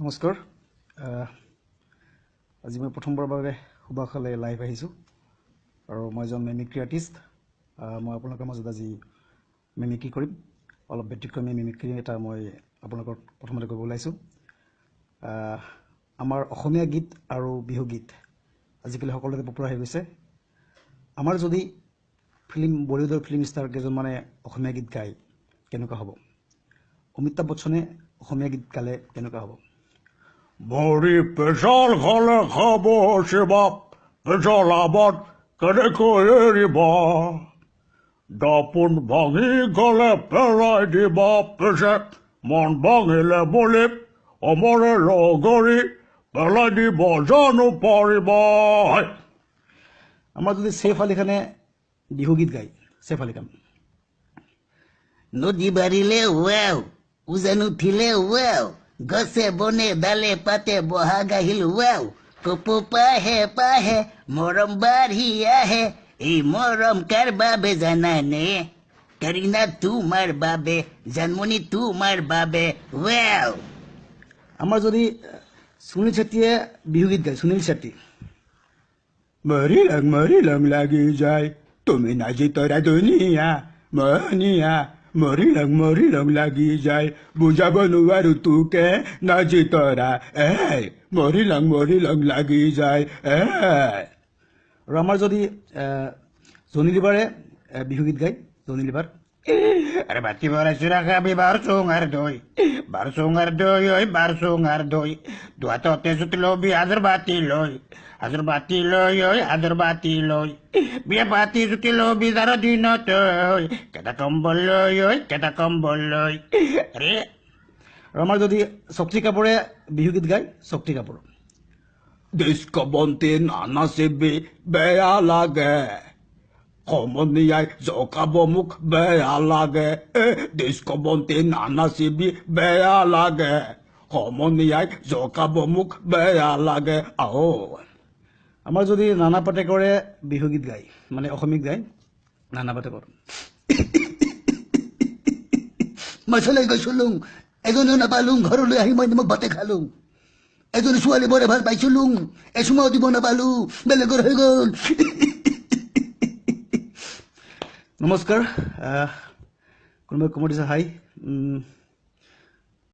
নমস্কাৰ আজি মই প্ৰথমবাৰৰ বাবে সুবাসলৈ লাইভ আহিছোঁ আৰু মই এজন মিমিক্ৰি আৰ্টিষ্ট মই আপোনালোকৰ মাজত আজি মিমিক্ৰি কৰিম অলপ ব্যতিক্ৰমী মিমিক্ৰি এটা মই আপোনালোকৰ প্ৰথমতে কৰিব ওলাইছোঁ আমাৰ অসমীয়া গীত আৰু বিহু গীত আজিকালি সকলোতে পপুলাৰ হৈ গৈছে আমাৰ যদি বলিউডৰ ফিল্ম ষ্টাৰ কেইজনমানে অসমীয়া গীত গায় কেনেকুৱা হ'ব অমিতাভ বচ্চনে অসমীয়া গীত গালে কেনেকুৱা হ'ব বড়ি পেশাল খালে খাব সেবাব পেশাল আবাদ কেনেকৈ এৰিব দাপোন ভাঙি গলে পেলাই দিবা পেছে মন ভাঙিলে বুলি অমৰে লগৰী পেলাই দিব জানো পাৰিব আমাৰ যদি ছেইফ আলী খানে বিহু গীত গায় ছেইফ আলী খান নদী বাঢ়িলে ৱাও উজান উঠিলে ৱাও গছে বনে ডালে পাতে বহাগ আহিল ৱাও কপৌ পাহে পাহে মৰম বাঢ়ি আহে এই মৰম কাৰ বাবে জানানে কাৰিনা তোমাৰ বাবে জানমণি তোমাৰ বাবে ৱাও আমাৰ যদি সুনীল ছেত্ৰীয়ে বিহু গীত গায় সুনীল ছেত্ৰী মৰি লং লাগি যায় তুমি নাজি তৰা দুনিয়া মনিয়া মৰি লং লাগি যায় বুজাব নোৱাৰো তোকে নাজি তৰা মৰি লং লাগি যায় আৰু আমাৰ যদি জনি লিভাৰে বিহু গীত গায় জনি লিভাৰ আরে বাতি বরাইছো রাখাবি বারসুঙ্গার দই ওই বারসুঙ্গার দই দুয়াতে অতে সুতি লবি আদর বাতি লই ওই আদর বাতি লই বিয়ে বাতি সুতি লবি দার দিন তই কেটা কম্বল লই ওই কেটা কম্বল লই আরে আৰু আমাৰ যদি শক্তি কাপুৰে বিহু গীত গায় শক্তি কাপুৰ ডিস্কবন্তি নানাচিবি বেয়া লাগে সমনীয়াই জকাব মোক বেয়া লাগে ডিস্কবন্তি নানাচিবি বেয়া লাগে সমনীয়াই জকাব মোক বেয়া লাগে আও আমাৰ যদি নানা পাটেকৰে বিহু গীত গায় মানে অসমীয়া গায় নানা পাটেকৰ মচলাই গৈছিলুং এজনীও নাপালুং ঘৰলৈ আহি মই নিমখ ভাতে খালুং এজনী ছোৱালী বৰে ভাল পাইছিলুং এচুমাও দিব নাপালো বেলেগৰ হৈ গ'ল নমস্কাৰ কোনোবাই কমেণ্ট দিছে হাই